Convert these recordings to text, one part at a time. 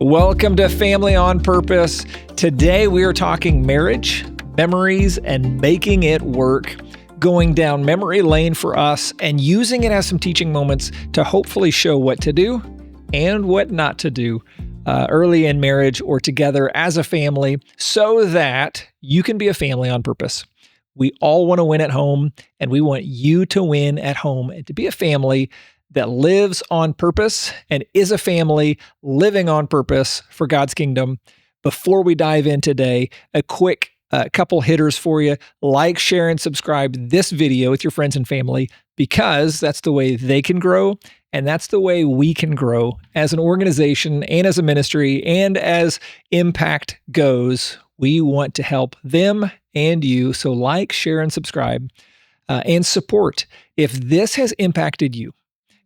Welcome to Family on Purpose. Today we are talking marriage, memories, and making it work, going down memory lane for us and using it as some teaching moments to hopefully show what to do and what not to do early in marriage or together as a family so that you can be a family on purpose. We all want to win at home, and we want you to win at home and to be a family that lives on purpose and is a family living on purpose for God's kingdom. Before we dive in today, a quick couple hitters for you. Like, share, and subscribe this video with your friends and family, because that's the way they can grow, and that's the way we can grow as an organization and as a ministry, and as impact goes. We want to help them and you. So like, share, and subscribe, and support. If this has impacted you,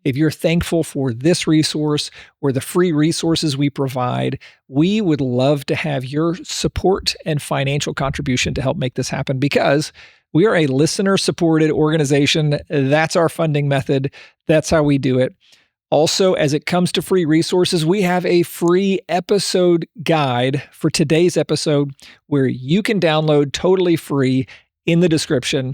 if you're thankful for this resource or the free resources we provide, we would love to have your support and financial contribution to help make this happen, because we are a listener-supported organization. That's our funding method. That's how we do it. Also, as it comes to free resources, we have a free episode guide for today's episode where you can download totally free in the description.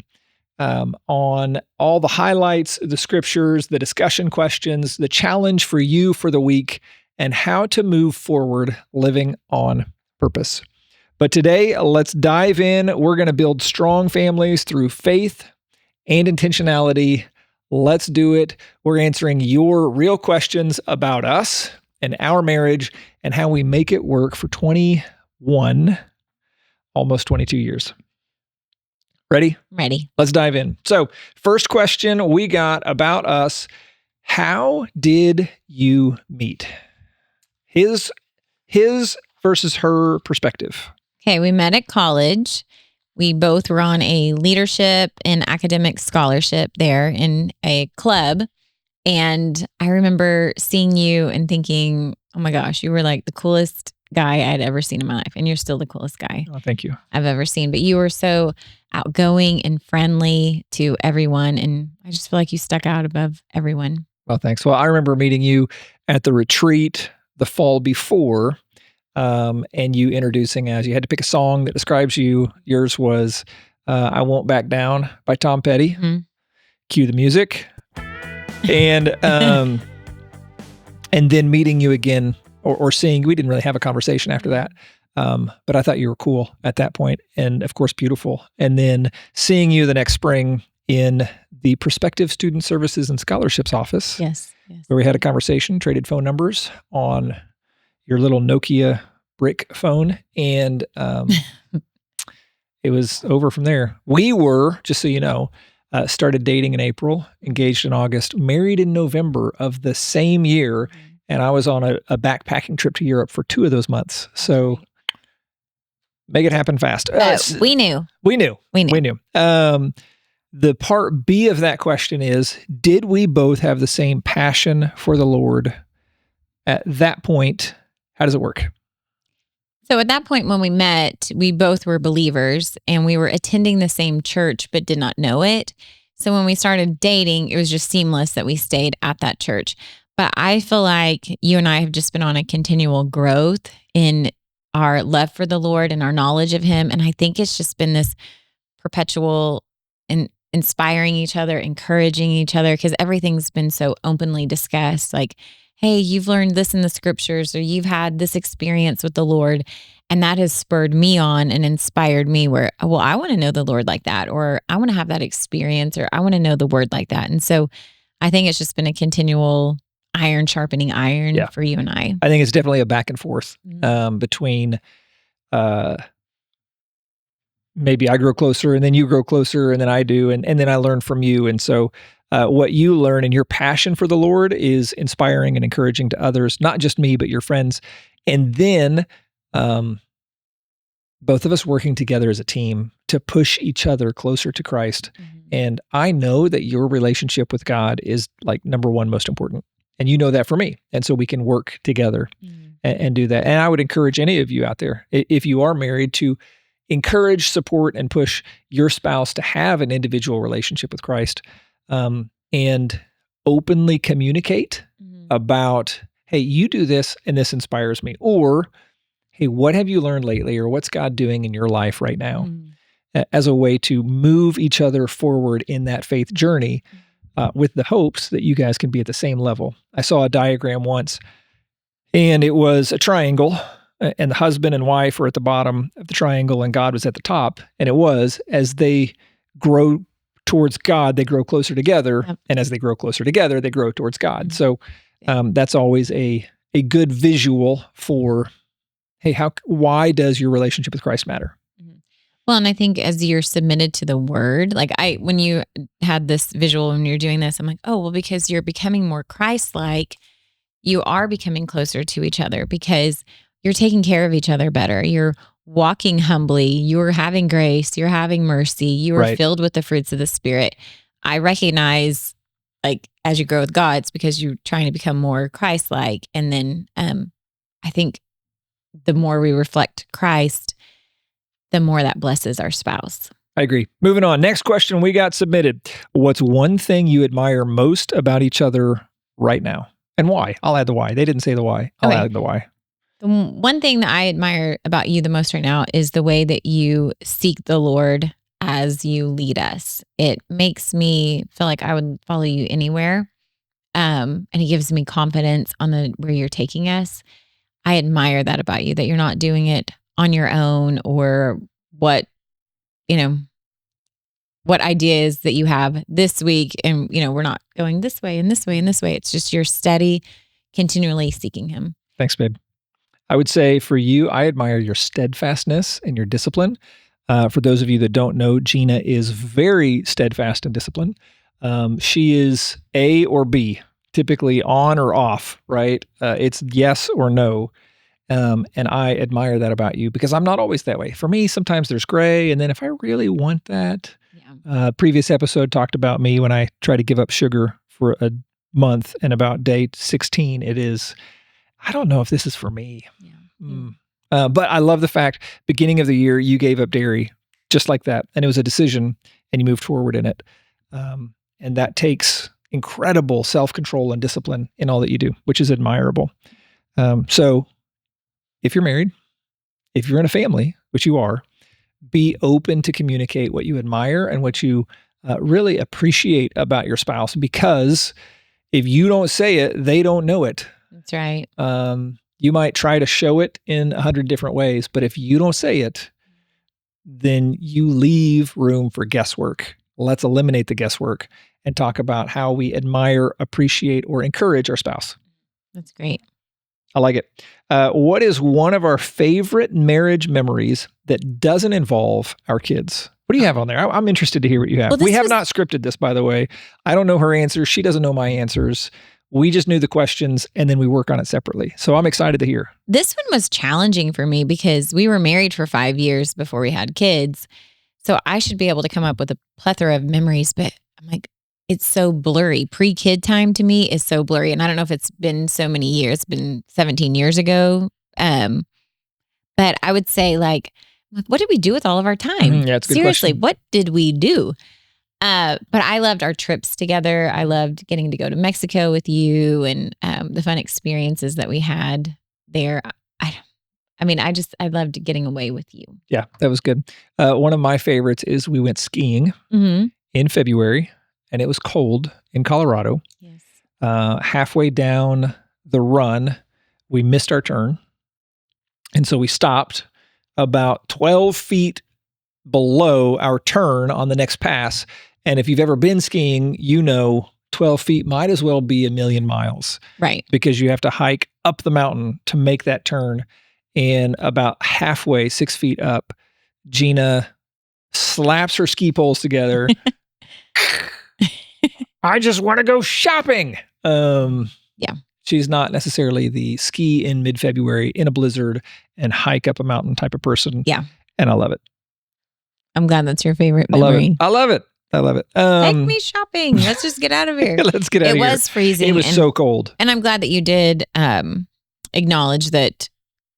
On all the highlights, the scriptures, the discussion questions, the challenge for you for the week, and how to move forward living on purpose. But today, let's dive in. We're going to build strong families through faith and intentionality. Let's do it. We're answering your real questions about us and our marriage and how we make it work for 21, almost 22 years. Ready? Ready. Let's dive in. So, first question we got about us: how did you meet? His versus her perspective. Okay, we met at college. We both were on a leadership and academic scholarship there in a club. And I remember seeing you and thinking, oh my gosh, you were like the coolest guy I had ever seen in my life. And you're still the coolest guy Oh, thank you. I've ever seen. But you were so outgoing and friendly to everyone. And I just feel like you stuck out above everyone. Well, thanks. Well, I remember meeting you at the retreat the fall before, and you introducing as you had to pick a song that describes you. Yours was I Won't Back Down by Tom Petty. Mm-hmm. Cue the music. And and then meeting you again or seeing, we didn't really have a conversation after that. But I thought you were cool at that point, and of course, beautiful. And then seeing you the next spring in the Prospective Student Services and Scholarships office, Yes. where we had a conversation, traded phone numbers on your little Nokia brick phone, and it was over from there. We were, just so you know, started dating in April, engaged in August, married in November of the same year, and I was on a backpacking trip to Europe for 2 of those months. So make it happen fast. We knew. We knew. The part B of that question is, did we both have the same passion for the Lord at that point? How does it work? So at that point when we met, we both were believers and we were attending the same church but did not know it. So when we started dating, it was just seamless that we stayed at that church. But I feel like you and I have just been on a continual growth in our love for the Lord and our knowledge of Him. And I think it's just been this perpetual and inspiring each other, encouraging each other, because everything's been so openly discussed. Like, hey, you've learned this in the scriptures, or you've had this experience with the Lord. And that has spurred me on and inspired me where, well, I want to know the Lord like that, or I want to have that experience, or I want to know the word like that. And so I think it's just been a continual iron sharpening iron for you and I. I think it's definitely a back and forth between maybe I grow closer and then you grow closer and then I do, and then I learn from you. And so what you learn and your passion for the Lord is inspiring and encouraging to others, not just me, but your friends. And then both of us working together as a team to push each other closer to Christ. Mm-hmm. And I know that your relationship with God is like number one most important. And you know that for me. And so we can work together and do that. And I would encourage any of you out there, if you are married, to encourage, support, and push your spouse to have an individual relationship with Christ, and openly communicate about, hey, you do this and this inspires me. Or, hey, what have you learned lately? Or what's God doing in your life right now? As a way to move each other forward in that faith journey with the hopes that you guys can be at the same level. I saw a diagram once, and it was a triangle, and the husband and wife were at the bottom of the triangle, and God was at the top. And it was, as they grow towards God, they grow closer together. Yep. And as they grow closer together, they grow towards God. Mhm. So that's always a good visual for, hey, why does your relationship with Christ matter? Well, and I think as you're submitted to the word, like when you had this visual when you're doing this, I'm like, oh, well, because you're becoming more Christ-like, you are becoming closer to each other because you're taking care of each other better. You're walking humbly. You're having grace. You're having mercy. You are Right. filled with the fruits of the Spirit. I recognize, like, as you grow with God, it's because you're trying to become more Christ-like. And then I think the more we reflect Christ, the more that blesses our spouse. I agree. Moving on. Next question we got submitted. What's one thing you admire most about each other right now? And why? I'll add the why. They didn't say the why. I'll add the why. The one thing that I admire about you the most right now is the way that you seek the Lord as you lead us. It makes me feel like I would follow you anywhere. And it gives me confidence on where you're taking us. I admire that about you, that you're not doing it on your own or what ideas that you have this week. And, we're not going this way and this way and this way. It's just you're steady, continually seeking him. Thanks, babe. I would say for you, I admire your steadfastness and your discipline. For those of you that don't know, Gina is very steadfast and disciplined. She is A or B, typically on or off, right? It's yes or no. And I admire that about you because I'm not always that way. For me, sometimes there's gray. And then if I really want that, previous episode talked about me when I try to give up sugar for a month, and about day 16, it is, I don't know if this is for me. But I love the fact, beginning of the year, you gave up dairy just like that. And it was a decision and you moved forward in it. And that takes incredible self-control and discipline in all that you do, which is admirable. So if you're married, if you're in a family, which you are, be open to communicate what you admire and what you really appreciate about your spouse, because if you don't say it, they don't know it. That's right. You might try to show it in 100 different ways, but if you don't say it, then you leave room for guesswork. Let's eliminate the guesswork and talk about how we admire, appreciate, or encourage our spouse. That's great. I like it. What is one of our favorite marriage memories that doesn't involve our kids? What do you have on there? I'm interested to hear what you have. Well, we have not scripted this, by the way. I don't know her answers. She doesn't know my answers. We just knew the questions, and then we work on it separately. So I'm excited to hear. This one was challenging for me because we were married for 5 years before we had kids. So I should be able to come up with a plethora of memories, but I'm like, it's so blurry. Pre-kid time to me is so blurry. And I don't know if it's been so many years. It's been 17 years ago. But I would say, like, what did we do with all of our time? Yeah, it's a good Seriously, question. what did we do? But I loved our trips together. I loved getting to go to Mexico with you and the fun experiences that we had there. I loved getting away with you. Yeah, that was good. One of my favorites is we went skiing in February, and it was cold in Colorado. Yes. Halfway down the run, we missed our turn. And so we stopped about 12 feet below our turn on the next pass. And if you've ever been skiing, 12 feet might as well be 1,000,000 miles. Right. Because you have to hike up the mountain to make that turn. And about halfway, 6 feet up, Gina slaps her ski poles together. I just want to go shopping. Yeah. She's not necessarily the ski in mid-February in a blizzard and hike up a mountain type of person. Yeah. And I love it. I'm glad that's your favorite memory. I love it. Take me shopping. Let's just get out of here. Let's get out of here. It was freezing. It was so cold. And I'm glad that you did acknowledge that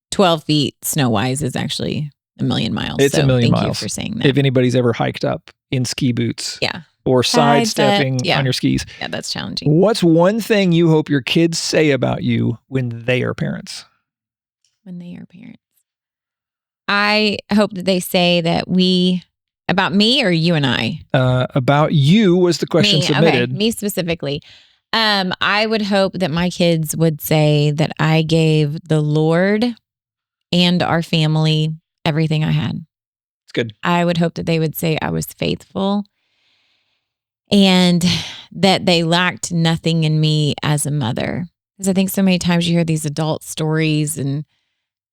12 feet snow-wise is actually 1,000,000 miles. It's 1,000,000 miles. Thank you for saying that. If anybody's ever hiked up in ski boots. Yeah. or sidestepping Yeah. on your skis. Yeah, that's challenging. What's one thing you hope your kids say about you when they are parents? When they are parents. I hope that they say that about me or you and I? About you was the question submitted. Okay, me specifically. I would hope that my kids would say that I gave the Lord and our family everything I had. It's good. I would hope that they would say I was faithful and that they lacked nothing in me as a mother. Because I think so many times you hear these adult stories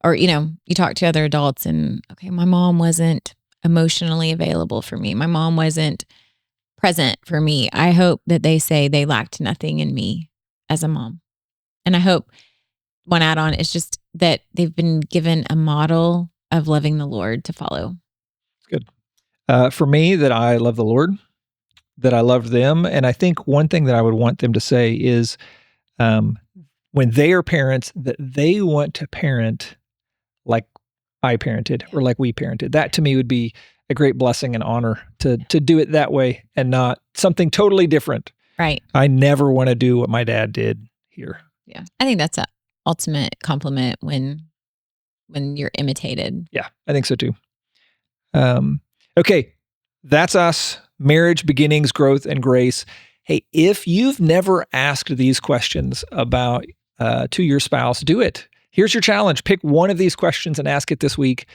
or you talk to other adults and, okay, my mom wasn't emotionally available for me. My mom wasn't present for me. I hope that they say they lacked nothing in me as a mom. And I hope one add-on is just that they've been given a model of loving the Lord to follow. Good. For me, that I love the Lord, that I love them. And I think one thing that I would want them to say is when they are parents, that they want to parent like I parented or like we parented. That to me would be a great blessing and honor to do it that way and not something totally different. Right. I never want to do what my dad did here. Yeah. I think that's an ultimate compliment when you're imitated. Yeah, I think so too. Okay, that's us. Marriage, beginnings, growth, and grace. Hey, if you've never asked these questions about to your spouse, do it. Here's your challenge. Pick one of these questions and ask it this week.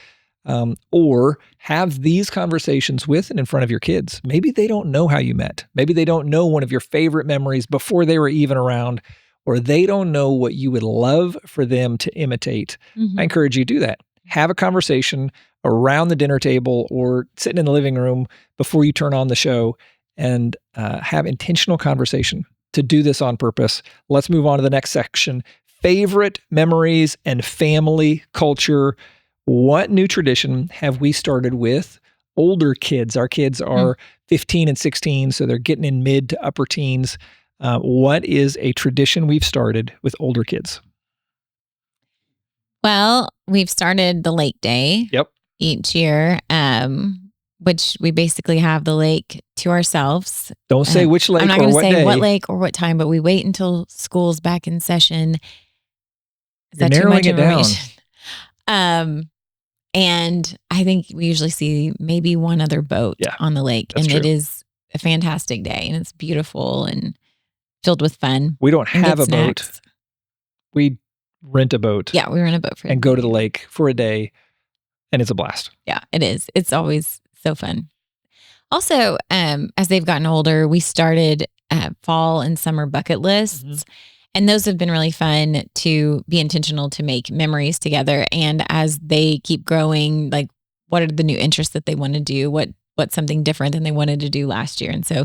Or have these conversations with and in front of your kids. Maybe they don't know how you met. Maybe they don't know one of your favorite memories before they were even around, or they don't know what you would love for them to imitate. I encourage you to do that. Have a conversation around the dinner table or sitting in the living room before you turn on the show and have intentional conversation to do this on purpose. Let's move on to the next section. Favorite memories and family culture. What new tradition have we started with older kids? Our kids are 15 and 16, so they're getting in mid to upper teens. What is a tradition we've started with older kids? Well, we've started the lake day each year, which we basically have the lake to ourselves. Don't say which lake or what day. I'm not going to say what lake or what time, but we wait until school's back in session. Is that too much information? And I think we usually see maybe one other boat on the lake. And it is a fantastic day and it's beautiful and filled with fun. We don't have a boat. We rent a boat. Yeah, we rent a boat and go to the lake for a day. And it's a blast. Yeah, it is. It's always so fun. Also, as they've gotten older, we started fall and summer bucket lists. And those have been really fun to be intentional to make memories together. And as they keep growing, like what are the new interests that they want to do? What's something different than they wanted to do last year? And so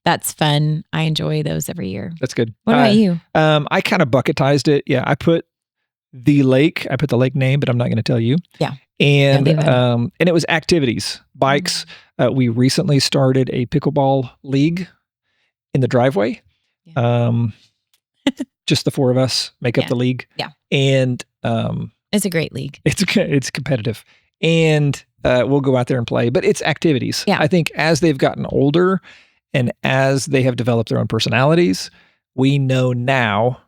that's fun. I enjoy those every year. That's good. What about you? I kind of bucketized it. Yeah, I put the lake name, but I'm not going to tell you. Yeah. And it was activities, bikes. We recently started a pickleball league in the driveway. Yeah. Just the four of us make up the league. Yeah. And it's a great league. It's competitive. And we'll go out there and play, but it's activities. Yeah. I think as they've gotten older and as they have developed their own personalities, we know now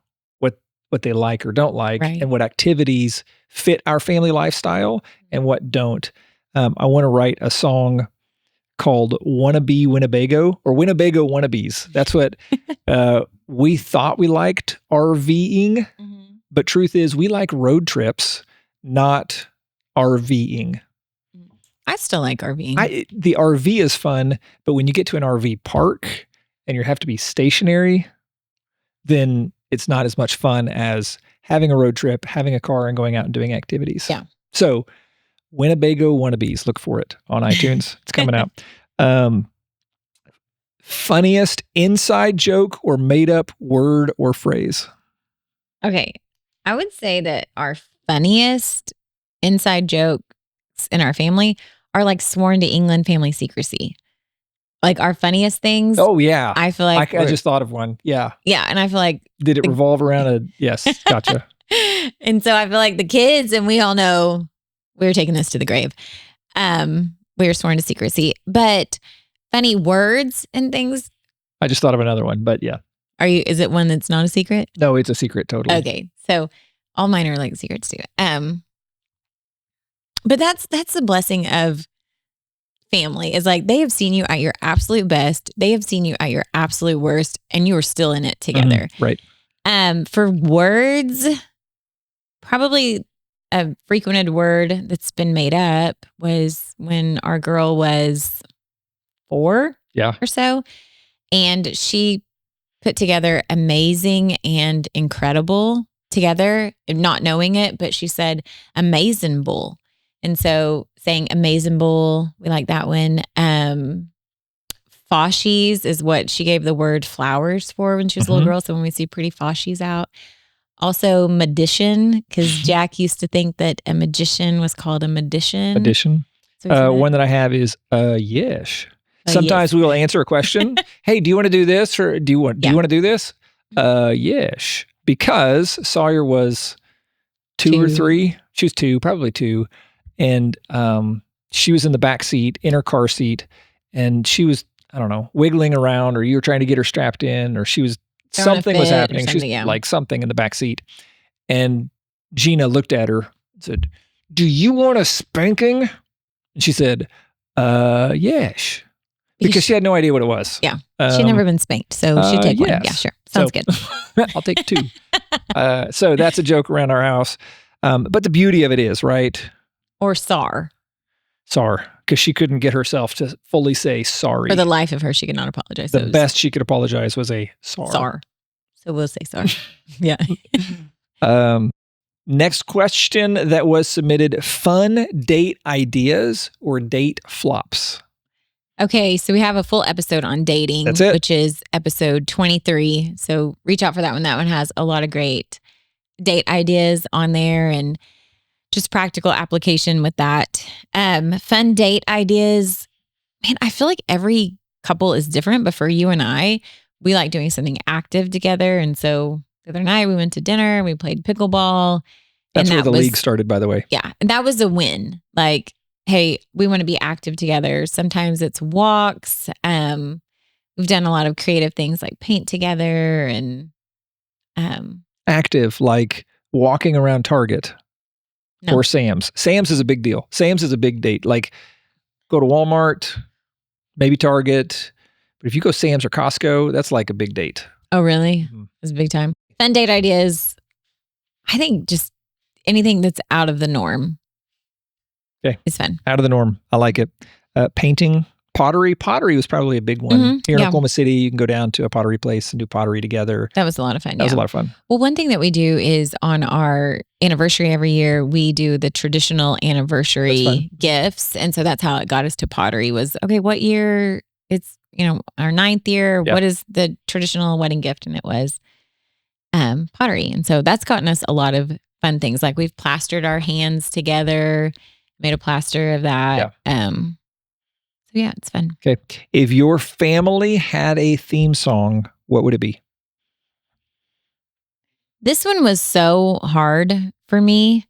what they like or don't like and what activities fit our family lifestyle and what don't. I want to write a song called Wannabe Winnebago or Winnebago Wannabes. That's what we thought we liked RVing, but truth is we like road trips, not RVing. I still like RVing. The RV is fun, but when you get to an RV park and you have to be stationary, then it's not as much fun as having a road trip, having a car, and going out and doing activities. Yeah. So Winnebago Wannabes, look for it on iTunes. It's coming out. Funniest inside joke or made up word or phrase? Okay. I would say that our funniest inside jokes in our family are like sworn to England family secrecy. Like our funniest things. Oh, yeah. I feel like I just thought of one. Yeah. Yeah. And I feel like. Did it revolve around yes. Gotcha. And so I feel like the kids, and we all know we're taking this to the grave. We are sworn to secrecy. But funny words and things. I just thought of another one, but yeah. Is it one that's not a secret? No, it's a secret totally. Okay. So all mine are like secrets too. But that's the blessing of family, is like they have seen you at your absolute best. They have seen you at your absolute worst, and you are still in it together. Right. For words, probably a frequented word that's been made up was when our girl was 4 or so. And she put together amazing and incredible together, not knowing it, but she said amazing bull. And so saying amazing bull, we like that one. Foshies is what she gave the word flowers for when she was a little girl. So when we see pretty foshies out. Also magician, because Jack used to think that a magician was called a magician. Addition. So one that I have is yes. Sometimes we will answer a question. Hey, do you want to do this, or do you want to do this? Yes, because Sawyer was 2 or 3. She was 2, probably 2, and she was in the back seat in her car seat, and she was, I don't know, wiggling around, or you were trying to get her strapped in, or she was something was happening. She was like something in the back seat, and Gina looked at her and said, "Do you want a spanking?" And she said, yes. Because she had no idea what it was. Yeah. She'd never been spanked, so she'd take one. Yeah, sure. Sounds good. I'll take 2. So that's a joke around our house. But the beauty of it is, right? Or SAR. SAR, because she couldn't get herself to fully say sorry. For the life of her, she could not apologize. The best she could apologize was a SAR. SAR. So we'll say SAR. Yeah. Next question that was submitted, fun date ideas or date flops? Okay, so we have a full episode on dating, which is episode 23. So reach out for that one. That one has a lot of great date ideas on there and just practical application with that. Fun date ideas. Man, I feel like every couple is different, but for you and I, we like doing something active together. And so the other night we went to dinner, we played pickleball. That's where the league started, by the way. Yeah. And that was a win. Like, hey, we want to be active together. Sometimes it's walks. We've done a lot of creative things like paint together and active, like walking around Target or Sam's. Sam's is a big deal. Sam's is a big date. Like go to Walmart, maybe Target. But if you go Sam's or Costco, that's like a big date. Oh, really? It's a big time. Fun date ideas. I think just anything that's out of the norm. Okay. It's fun. Out of the norm. I like it. Painting, pottery. Pottery was probably a big one. Here in Oklahoma City, you can go down to a pottery place and do pottery together. That was a lot of fun. That was a lot of fun. Well, one thing that we do is on our anniversary every year, we do the traditional anniversary gifts. And so that's how it got us to pottery was, okay, what year? It's, our 9th year. What is the traditional wedding gift? And it was pottery. And so that's gotten us a lot of fun things. Like we've plastered our hands together, made a plaster of that. So yeah, it's fun. Okay. If your family had a theme song, what would it be? This one was so hard for me.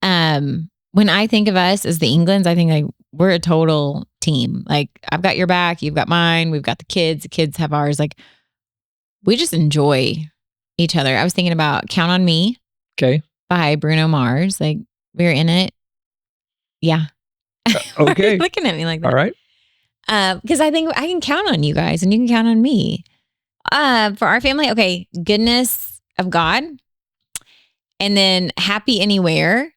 When I think of us as the Englands, I think like we're a total team. Like I've got your back, you've got mine, we've got the kids have ours. Like we just enjoy each other. I was thinking about Count on Me. Okay. By Bruno Mars. Like we're in it. Yeah. Okay. Why are you looking at me like that? All right. Because I think I can count on you guys and you can count on me. For our family, okay, Goodness of God. And then Happy Anywhere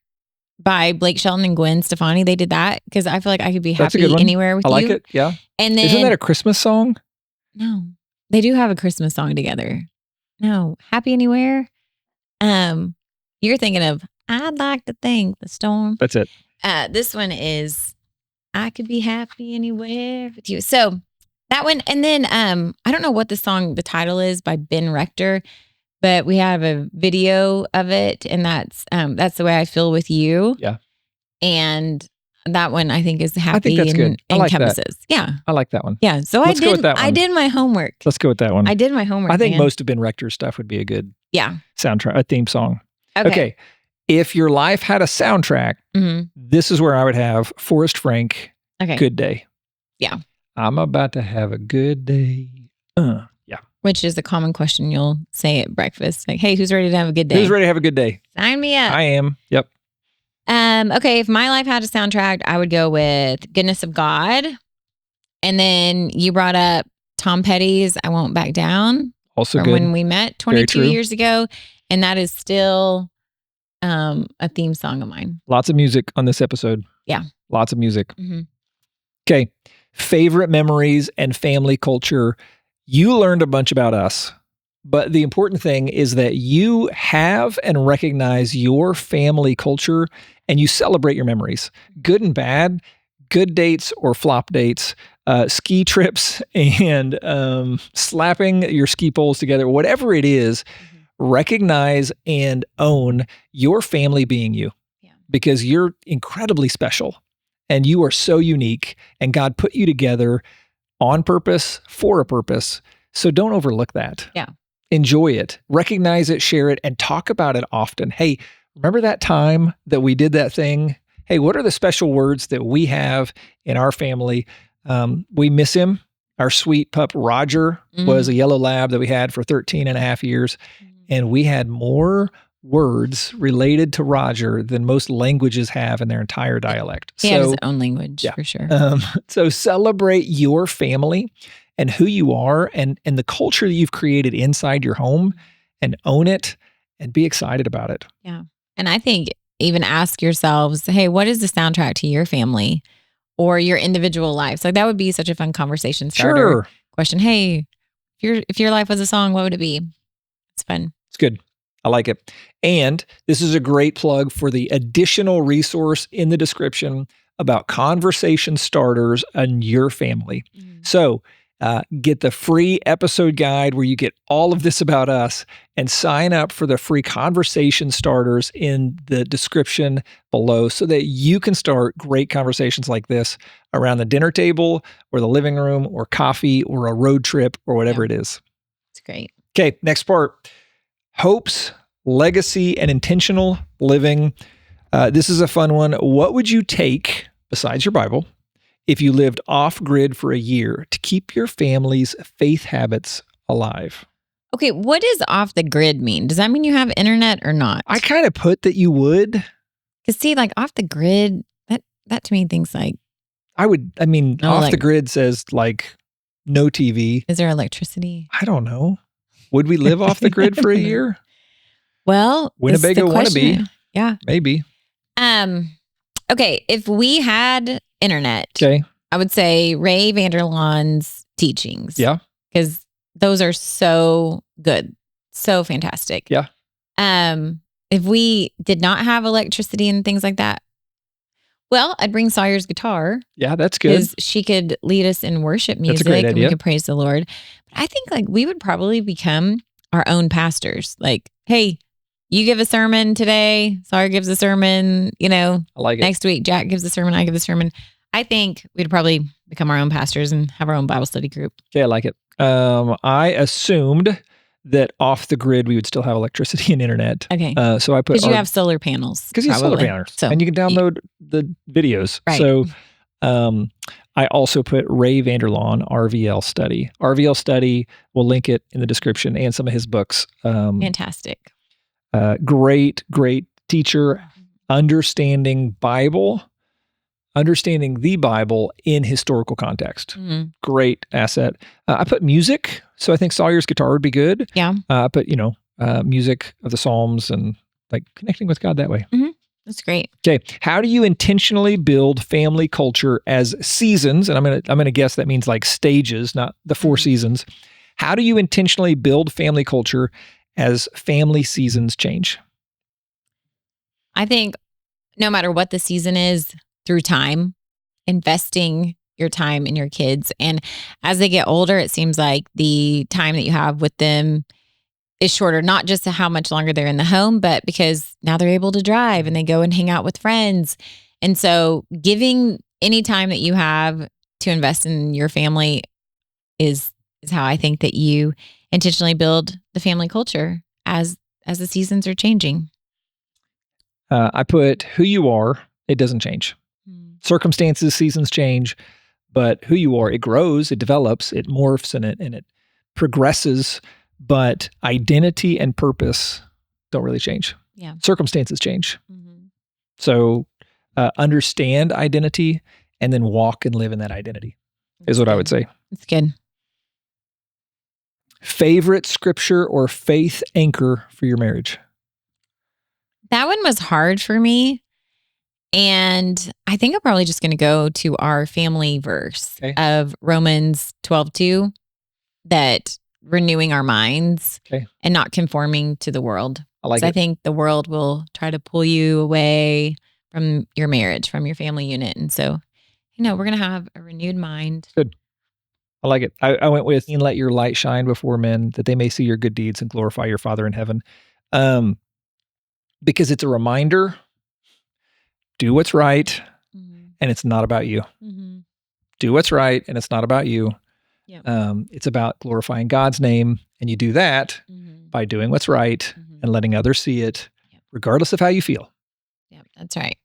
by Blake Shelton and Gwen Stefani. They did that because I feel like I could be happy anywhere with you. I like it. Yeah. And then, isn't that a Christmas song? No, they do have a Christmas song together. No, Happy Anywhere. You're thinking of I'd Like to Thank the Storm. That's it. This one is I Could Be Happy Anywhere with You. So that one, and then I don't know what the title is by Ben Rector, but we have a video of it, and that's The Way I Feel with You. Yeah. And that one I think is happy. I think that's good. I like encompasses. That. Yeah. I like that one. Yeah. So Let's go with that one. I did my homework. Let's go with that one. I did my homework. I think most of Ben Rector's stuff would be a good soundtrack, a theme song. Okay. If your life had a soundtrack, this is where I would have Forrest Frank, Good Day. Yeah. I'm about to have a good day. Yeah. Which is a common question you'll say at breakfast. Like, hey, who's ready to have a good day? Who's ready to have a good day? Sign me up. I am. Yep. Okay, if my life had a soundtrack, I would go with Goodness of God. And then you brought up Tom Petty's I Won't Back Down. Also from good. when we met 22 years ago. And that is still a theme song of mine. Lots of music on this episode. Yeah. Lots of music. Mm-hmm. Okay. Favorite memories and family culture. You learned a bunch about us, but the important thing is that you have and recognize your family culture and you celebrate your memories, good and bad, good dates or flop dates, ski trips and slapping your ski poles together, whatever it is, recognize and own your family being you because you're incredibly special and you are so unique and God put you together on purpose for a purpose. So don't overlook that. Yeah. Enjoy it, recognize it, share it, and talk about it often. Hey, remember that time that we did that thing? Hey, what are the special words that we have in our family? We miss him. Our sweet pup, Roger, was a yellow lab that we had for 13 and a half years. And we had more words related to Roger than most languages have in their entire dialect. He had his own language, for sure. So celebrate your family and who you are and the culture that you've created inside your home and own it and be excited about it. Yeah. And I think even ask yourselves, hey, what is the soundtrack to your family or your individual lives? Like that would be such a fun conversation starter question. Hey, if your life was a song, what would it be? It's fun. It's good. I like it. And this is a great plug for the additional resource in the description about conversation starters in your family. So get the free episode guide where you get all of this about us and sign up for the free conversation starters in the description below so that you can start great conversations like this around the dinner table or the living room or coffee or a road trip or whatever it is. It's great. Okay, next part. Hopes, legacy, and intentional living. This is a fun one. What would you take, besides your Bible, if you lived off-grid for a year to keep your family's faith habits alive? Okay, what does off the grid mean? Does that mean you have internet or not? I kind of put that you would. Because see, like off the grid, that to me thinks like... off the grid says like no TV. Is there electricity? I don't know. Would we live off the grid for a year? Well, Winnebago wannabe. Yeah. Maybe. Okay, if we had internet, I would say Ray Vanderlaan's teachings. Yeah. Because those are so good. So fantastic. Yeah. If we did not have electricity and things like that, well, I'd bring Sawyer's guitar. Yeah, that's good. Because she could lead us in worship music. That's a great idea. And we could praise the Lord. But I think like we would probably become our own pastors. Like, hey, you give a sermon today. Sawyer gives a sermon, I like it. Next week, Jack gives a sermon. I give a sermon. I think we'd probably become our own pastors and have our own Bible study group. Okay, I like it. I assumed that off the grid, we would still have electricity and internet. Okay. So I put... Because you have solar panels. Because you have solar panels. So, and you can download the videos. Right. So I also put Ray Vanderlaan RVL Study. RVL Study, we'll link it in the description and some of his books. Fantastic. Great teacher, understanding the Bible in historical context. Great asset. I put music. So I think Sawyer's guitar would be good. Yeah. I put, music of the Psalms and like connecting with God that way. That's great. Okay. How do you intentionally build family culture as seasons? And I'm gonna guess that means like stages, not the 4 seasons. How do you intentionally build family culture as family seasons change? I think no matter what the season is, through time, investing your time in your kids. And as they get older, it seems like the time that you have with them is shorter, not just to how much longer they're in the home, but because now they're able to drive and they go and hang out with friends. And so giving any time that you have to invest in your family is how I think that you intentionally build the family culture as the seasons are changing. I put who you are, it doesn't change. Circumstances, seasons change, but who you are, it grows, it develops, it morphs, and it progresses. But identity and purpose don't really change. Yeah. Circumstances change. Mm-hmm. So understand identity and then walk and live in that identity is what I would say. It's good. Favorite scripture or faith anchor for your marriage? That one was hard for me. And I think I'm probably just going to go to our family verse of Romans 12:2, that renewing our minds and not conforming to the world. I think the world will try to pull you away from your marriage, from your family unit. And so, we're going to have a renewed mind. Good. I like it. I went with, let your light shine before men, that they may see your good deeds and glorify your Father in heaven. Because it's a reminder, do what's right, and it's not about you. Mm-hmm. Do what's right, and it's not about you. Yep. It's about glorifying God's name, and you do that by doing what's right and letting others see it, regardless of how you feel. Yeah, that's right.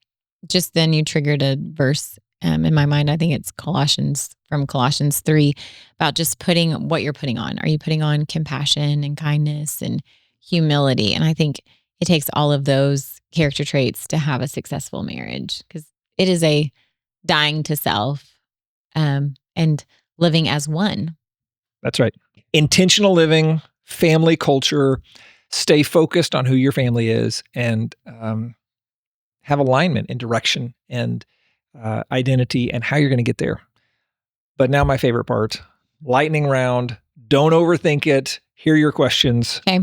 Just then you triggered a verse in my mind. I think it's Colossians 3, about just putting what you're putting on. Are you putting on compassion and kindness and humility? And I think it takes all of those character traits to have a successful marriage, because it is a dying to self and living as one. That's right. Intentional living, family culture, stay focused on who your family is, and have alignment and direction and identity and how you're going to get there. But now my favorite part, lightning round. Don't overthink it. Hear your questions. Okay.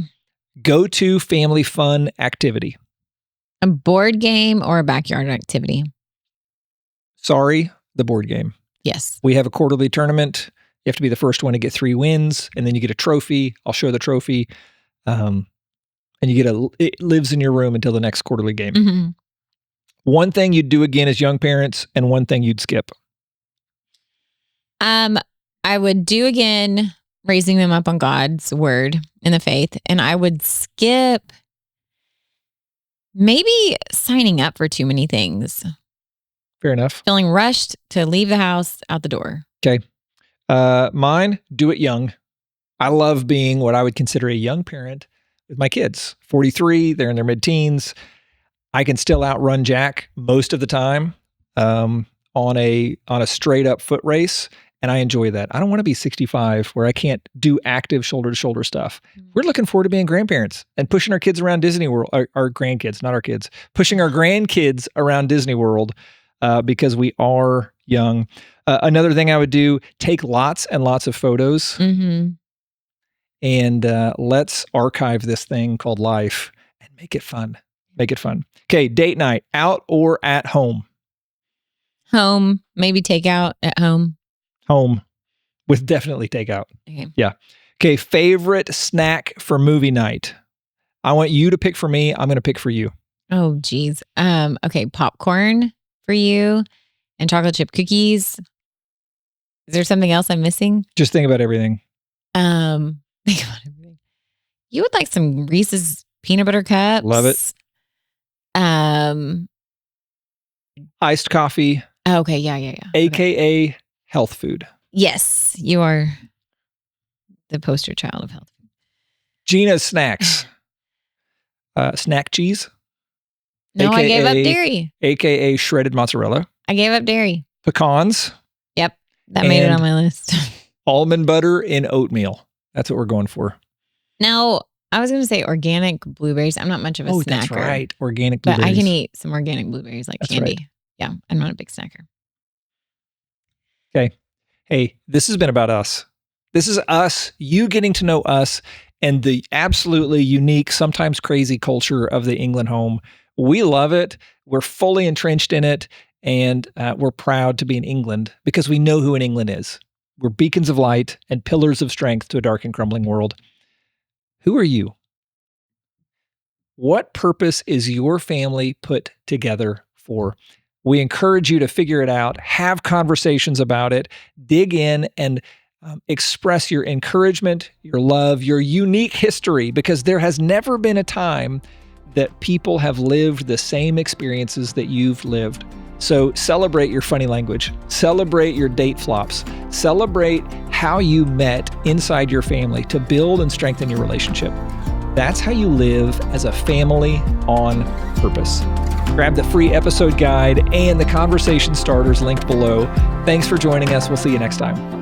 Go-to family fun activity. A board game or a backyard activity? Sorry, the board game. Yes. We have a quarterly tournament. You have to be the first one to get 3 wins, and then you get a trophy. I'll show the trophy. And you get it lives in your room until the next quarterly game. Mm-hmm. One thing you'd do again as young parents, and one thing you'd skip. I would do again raising them up on God's word in the faith, and I would skip maybe signing up for too many things. Fair enough. Feeling rushed to leave the house out the door. Okay. Mine, do it young. I love being what I would consider a young parent with my kids. 43, they're in their mid-teens. I can still outrun Jack most of the time on a straight up foot race, and I enjoy that. I don't want to be 65 where I can't do active shoulder to shoulder stuff. Mm-hmm. We're looking forward to being grandparents and pushing our kids around Disney World, our grandkids, not our kids, pushing our grandkids around Disney World because we are young. Another thing I would do, take lots and lots of photos. Mm-hmm. And let's archive this thing called life and make it fun. Make it fun. Okay, date night, out or at home? Home, maybe takeout at home. Home, with definitely takeout. Okay. Yeah. Okay, favorite snack for movie night? I want you to pick for me. I'm going to pick for you. Oh, geez. Okay, popcorn for you and chocolate chip cookies. Is there something else I'm missing? Just think about everything. Think about everything. You would like some Reese's peanut butter cups. Love it. Iced coffee. Okay, yeah. AKA okay. Health food. Yes, you are the poster child of health food. Gina's snacks. Snack cheese. No, AKA, I gave up dairy. AKA shredded mozzarella. I gave up dairy. Pecans. Yep, that made it on my list. Almond butter and oatmeal. That's what we're going for. Now, I was going to say organic blueberries. I'm not much of a snacker. That's right. Organic blueberries. But I can eat some organic blueberries like candy. Right. Yeah, I'm not a big snacker. Okay. Hey, this has been about us. This is us, you getting to know us and the absolutely unique, sometimes crazy culture of the England home. We love it. We're fully entrenched in it. And we're proud to be in England because we know who in England is. We're beacons of light and pillars of strength to a dark and crumbling world. Who are you? What purpose is your family put together for? We encourage you to figure it out, have conversations about it, dig in and express your encouragement, your love, your unique history, because there has never been a time that people have lived the same experiences that you've lived. So celebrate your funny language, celebrate your date flops, celebrate how you met inside your family to build and strengthen your relationship. That's how you live as a family on purpose. Grab the free episode guide and the conversation starters linked below. Thanks for joining us. We'll see you next time.